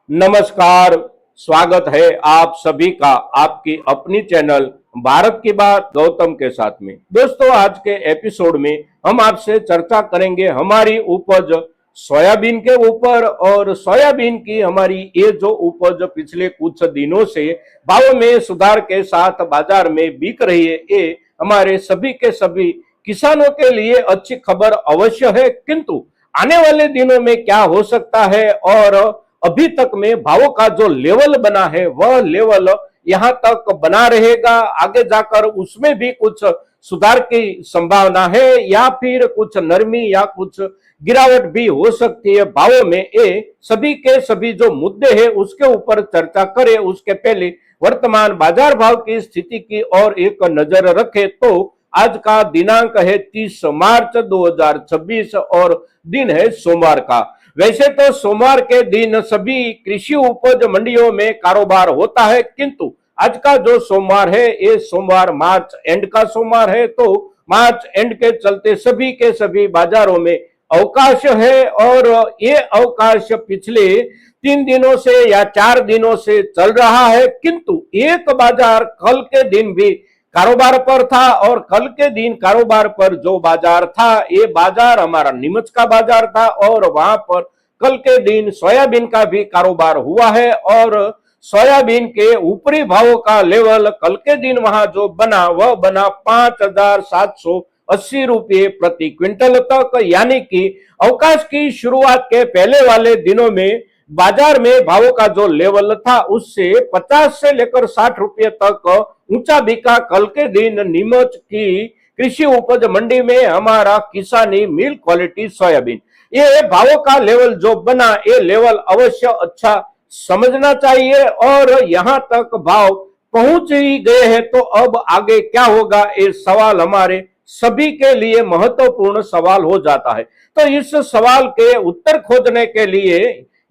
नमस्कार। स्वागत है आप सभी का आपकी अपनी चैनल भारत की बात गौतम के साथ में। दोस्तों, आज के एपिसोड में हम आपसे चर्चा करेंगे हमारी उपज सोयाबीन के ऊपर, और सोयाबीन की हमारी ये जो उपज पिछले कुछ दिनों से भाव में सुधार के साथ बाजार में बिक रही है, ये हमारे सभी के सभी किसानों के लिए अच्छी खबर अवश्य है। किंतु आने वाले दिनों में क्या हो सकता है, और अभी तक में भावों का जो लेवल बना है वह लेवल यहां तक बना रहेगा, आगे जाकर उसमें भी कुछ सुधार की संभावना है, या फिर कुछ नरमी या कुछ गिरावट भी हो सकती है भावों में। ये सभी के सभी जो मुद्दे हैं उसके ऊपर चर्चा करें उसके पहले वर्तमान बाजार भाव की स्थिति की और एक नजर रखें। तो आज का दिनांक है 30 मार्च 2026 और दिन है सोमवार का। वैसे तो सोमवार के दिन सभी कृषि उपज मंडियों में कारोबार होता है, किंतु आज का जो सोमवार है ये सोमवार मार्च एंड का सोमवार है, तो मार्च एंड के चलते सभी के सभी बाजारों में अवकाश है। और ये अवकाश पिछले 3 दिनों से या 4 दिनों से चल रहा है, किंतु एक बाजार कल के दिन भी कारोबार पर था, और कल के दिन कारोबार पर जो बाजार था ये बाजार हमारा नीमच का बाजार था, और वहां पर कल के दिन सोयाबीन का भी कारोबार हुआ है। और सोयाबीन के ऊपरी भावों का लेवल कल के दिन वहां जो बना वह बना 5,780 रुपये प्रति क्विंटल तक, यानी कि अवकाश की शुरुआत के पहले वाले दिनों में बाजार में भावों का जो लेवल था उससे 50 से लेकर 60 रुपये तक ऊंचा बिका कल के दिन नीमच की कृषि उपज मंडी में हमारा किसानी मिल क्वालिटी सोयाबीन। ये भावों का लेवल जो बना ये लेवल अवश्य अच्छा समझना चाहिए, और यहां तक भाव पहुंच ही गए हैं तो अब आगे क्या होगा ये सवाल हमारे सभी के लिए महत्वपूर्ण सवाल हो जाता है। तो इस सवाल के उत्तर खोजने के लिए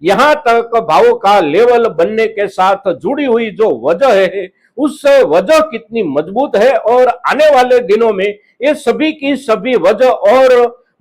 यहां तक भावों का लेवल बनने के साथ जुड़ी हुई जो वजह है उस वजह कितनी मजबूत है, और आने वाले दिनों में ये सभी की सभी वजह और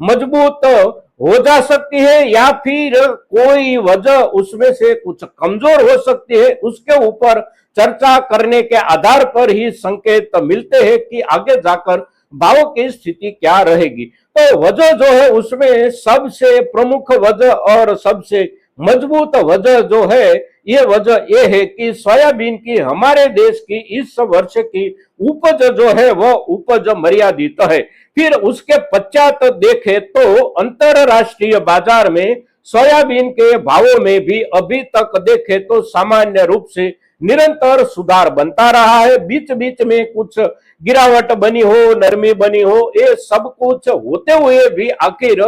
मजबूत हो जा सकती है, या फिर कोई वजह उसमें से कुछ कमजोर हो सकती है। उसके ऊपर चर्चा करने के आधार पर ही संकेत मिलते हैं कि आगे जाकर भावों की स्थिति क्या रहेगी। तो वजह जो है उसमें सबसे प्रमुख वजह और सबसे मजबूत वजह जो है ये वजह ये है कि सोयाबीन की हमारे देश की इस वर्ष की उपज जो है वह उपज मर्यादित है। फिर उसके पश्चात देखे तो अंतरराष्ट्रीय बाजार में सोयाबीन के भावों में भी अभी तक देखे तो सामान्य रूप से निरंतर सुधार बनता रहा है। बीच बीच में कुछ गिरावट बनी हो, नरमी बनी हो, ये सब कुछ होते हुए भी आखिर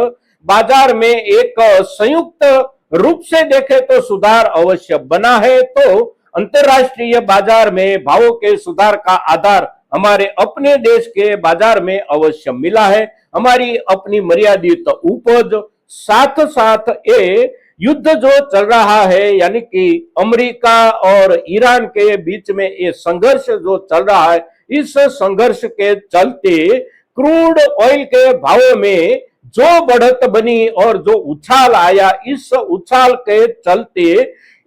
बाजार में एक संयुक्त रूप से देखे तो सुधार अवश्य बना है। तो अंतरराष्ट्रीय बाजार में भावों के सुधार का आधार हमारे अपने देश के बाजार में अवश्य मिला है। हमारी अपनी मर्यादित उपज, साथ साथ ये युद्ध जो चल रहा है यानी कि अमेरिका और ईरान के बीच में ये संघर्ष जो चल रहा है, इस संघर्ष के चलते क्रूड ऑयल के भावों में जो बढ़त बनी और जो उछाल आया, इस उछाल के चलते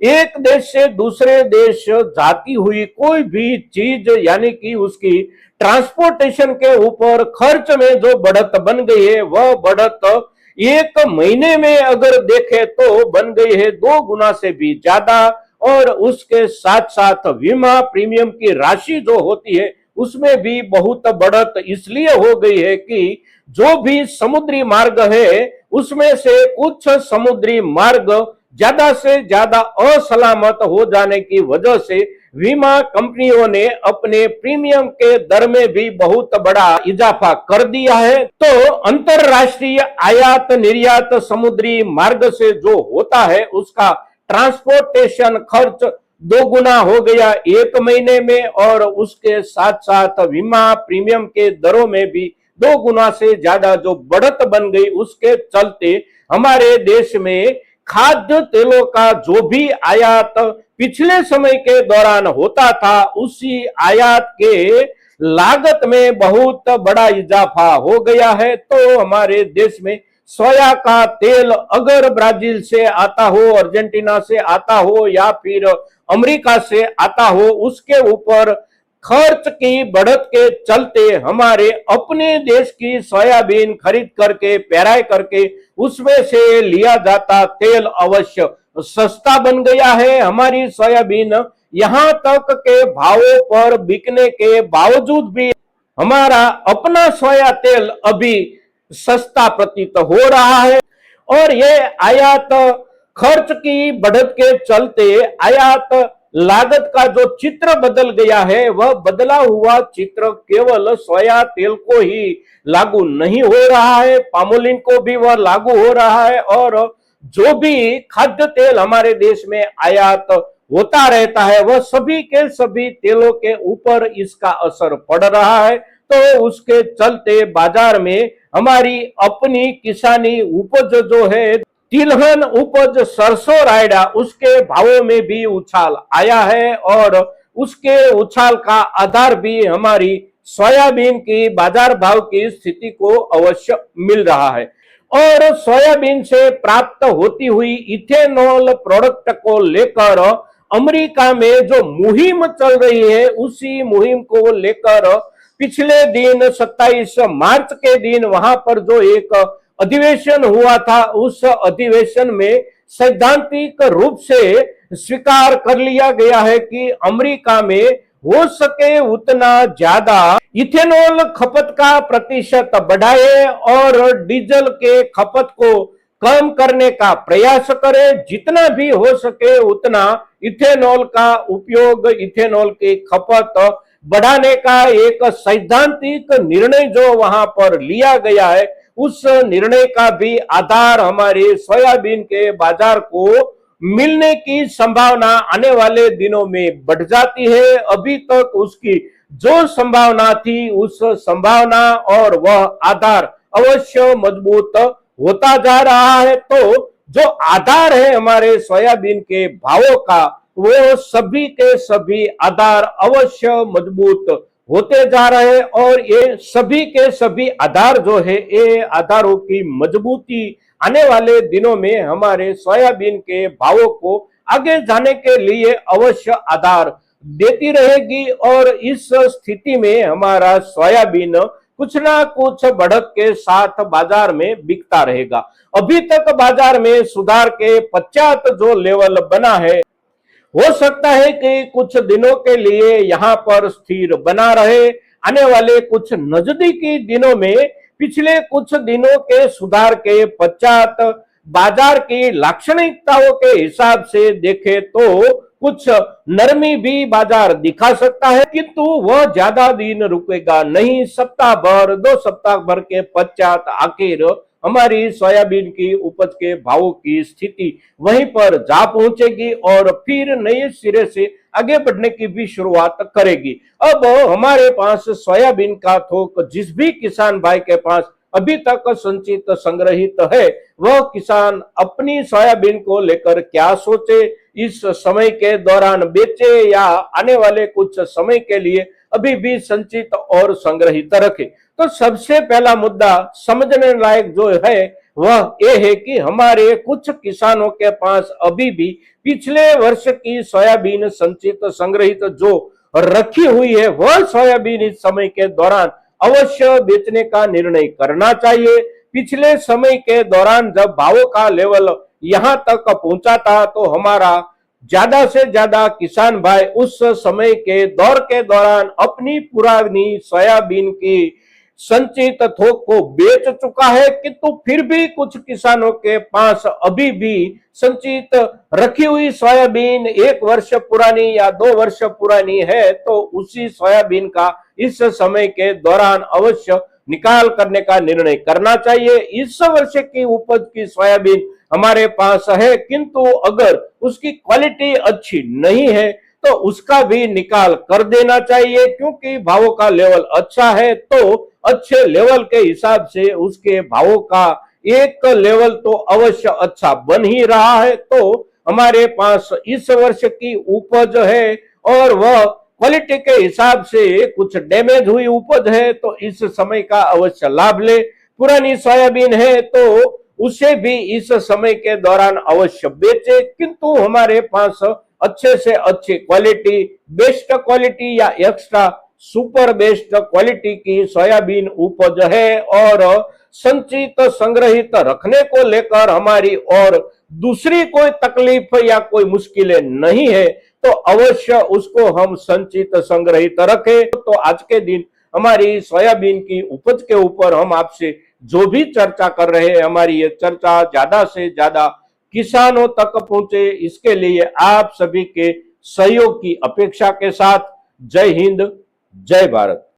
एक देश से दूसरे देश जाती हुई कोई भी चीज यानी कि उसकी ट्रांसपोर्टेशन के ऊपर खर्च में जो बढ़त बन गई है वह बढ़त एक महीने में अगर देखे तो बन गई है 2 गुना से भी ज्यादा। और उसके साथ साथ बीमा प्रीमियम की राशि जो होती है उसमें भी बहुत बढ़त इसलिए हो गई है कि जो भी समुद्री मार्ग है उसमें से कुछ समुद्री मार्ग ज्यादा से ज्यादा असलामत हो जाने की वजह से बीमा कंपनियों ने अपने प्रीमियम के दर में भी बहुत बड़ा इजाफा कर दिया है। तो अंतरराष्ट्रीय आयात निर्यात समुद्री मार्ग से जो होता है उसका ट्रांसपोर्टेशन खर्च 2 गुना हो गया 1 महीने में, और उसके साथ साथ बीमा प्रीमियम के दरों में भी 2 गुना से ज्यादा जो बढ़त बन गई, उसके चलते हमारे देश में खाद्य तेलों का जो भी आयात पिछले समय के दौरान होता था उसी आयात के लागत में बहुत बड़ा इजाफा हो गया है। तो हमारे देश में सोया का तेल अगर ब्राजील से आता हो, अर्जेंटीना से आता हो या फिर अमेरिका से आता हो, उसके ऊपर खर्च की बढ़त के चलते हमारे अपने देश की सोयाबीन खरीद करके पेराई करके उसमें से लिया जाता तेल अवश्य सस्ता बन गया है। हमारी सोयाबीन यहां तक के भावों पर बिकने के बावजूद भी हमारा अपना सोया तेल अभी सस्ता प्रतीत हो रहा है। और ये आयात खर्च की बढ़त के चलते आयात लागत का जो चित्र बदल गया है, वह बदला हुआ चित्र केवल सोया तेल को ही लागू नहीं हो रहा है, पामोलिन को भी वह लागू हो रहा है। और जो भी खाद्य तेल हमारे देश में आयात होता रहता है, वह सभी के सभी तेलों के ऊपर इसका असर पड़ रहा है। तो उसके चलते बाजार में हमारी अपनी किसानी उपज जो है, तिलहन उपज सरसों रायडा, उसके भावों में भी उछाल आया है। और उसके उछाल का आधार भी हमारी सोयाबीन की बाजार भाव की स्थिति को अवश्य मिल रहा है। और सोयाबीन से प्राप्त होती हुई इथेनॉल प्रोडक्ट को लेकर अमेरिका में जो मुहिम चल रही है, उसी मुहिम को लेकर पिछले दिन 27 मार्च के दिन वहां पर जो एक अधिवेशन हुआ था, उस अधिवेशन में सैद्धांतिक रूप से स्वीकार कर लिया गया है कि अमेरिका में हो सके उतना ज्यादा इथेनॉल खपत का प्रतिशत बढ़ाए और डीजल के खपत को कम करने का प्रयास करे। जितना भी हो सके उतना इथेनॉल का उपयोग, इथेनॉल की खपत बढ़ाने का एक सैद्धांतिक निर्णय जो वहां पर लिया गया है, उस निर्णय का भी आधार हमारे सोयाबीन के बाजार को मिलने की संभावना आने वाले दिनों में बढ़ जाती है। अभी तक उसकी जो संभावना थी, उस संभावना और वह आधार अवश्य मजबूत होता जा रहा है। तो जो आधार है हमारे सोयाबीन के भावों का, वो सभी के सभी आधार अवश्य मजबूत होते जा रहे हैं। और ये सभी के सभी आधार जो है, ये आधारों की मजबूती आने वाले दिनों में हमारे सोयाबीन के भावों को आगे जाने के लिए अवश्य आधार देती रहेगी। और इस स्थिति में हमारा सोयाबीन कुछ ना कुछ बढ़त के साथ बाजार में बिकता रहेगा। अभी तक बाजार में सुधार के पश्चात जो लेवल बना है, हो सकता है कि कुछ दिनों के लिए यहाँ पर स्थिर बना रहे। आने वाले कुछ नजदीकी दिनों में पिछले कुछ दिनों के सुधार के पश्चात बाजार की लाक्षणिकताओं के हिसाब से देखें तो कुछ नरमी भी बाजार दिखा सकता है, किंतु वह ज्यादा दिन रुकेगा नहीं। सप्ताह भर, 2 सप्ताह भर के पश्चात आखिर हमारी सोयाबीन की उपज के भावों की स्थिति वहीं पर जा पहुंचेगी और फिर नए सिरे से आगे बढ़ने की भी शुरुआत करेगी। अब हमारे पास सोयाबीन का थोक जिस भी किसान भाई के पास अभी तक संचित संग्रहित है, वह किसान अपनी सोयाबीन को लेकर क्या सोचे, इस समय के दौरान बेचे या आने वाले कुछ समय के लिए अभी भी संचित और संग्रहित रखे। तो सबसे पहला मुद्दा समझने लायक जो है वह यह है कि हमारे कुछ किसानों के पास अभी भी पिछले वर्ष की सोयाबीन संचित संग्रहित जो रखी हुई है, वह सोयाबीन इस समय के दौरान अवश्य बेचने का निर्णय करना चाहिए। पिछले समय के दौरान जब भावों का लेवल यहां तक पहुंचा था, तो हमारा ज्यादा से ज्यादा किसान भाई उस समय के दौर के दौरान अपनी पुरानी सोयाबीन की संचित थोक को बेच चुका है, किंतु फिर भी कुछ किसानों के पास अभी भी संचित रखी हुई सोयाबीन 1 वर्ष पुरानी या 2 वर्ष पुरानी है। तो उसी सोयाबीन का इस समय के दौरान अवश्य निकाल करने का निर्णय करना चाहिए। इस वर्ष की उपज की सोयाबीन हमारे पास है, किंतु अगर उसकी क्वालिटी अच्छी नहीं है तो उसका भी निकाल कर देना चाहिए, क्योंकि भावों का लेवल अच्छा है तो अच्छे लेवल के हिसाब से उसके भावों का एक लेवल तो अवश्य अच्छा बन ही रहा है। तो हमारे पास इस वर्ष की उपज है और वह क्वालिटी के हिसाब से कुछ डैमेज हुई उपज है, तो इस समय का अवश्य लाभ ले। पुरानी सोयाबीन है तो उसे भी इस समय के दौरान अवश्य बेचे, किंतु हमारे पास अच्छे से अच्छी क्वालिटी, बेस्ट क्वालिटी या एक्स्ट्रा सुपर बेस्ट क्वालिटी की सोयाबीन उपज है और संचित संग्रहित रखने को लेकर हमारी और दूसरी कोई तकलीफ या कोई मुश्किलें नहीं है, तो अवश्य उसको हम संचित संग्रहित रखें। तो आज के दिन हमारी सोयाबीन की उपज के ऊपर हम आपसे जो भी चर्चा कर रहे हैं, हमारी ये चर्चा ज्यादा से ज्यादा किसानों तक पहुंचे, इसके लिए आप सभी के सहयोग की अपेक्षा के साथ जय हिंद, जय भारत।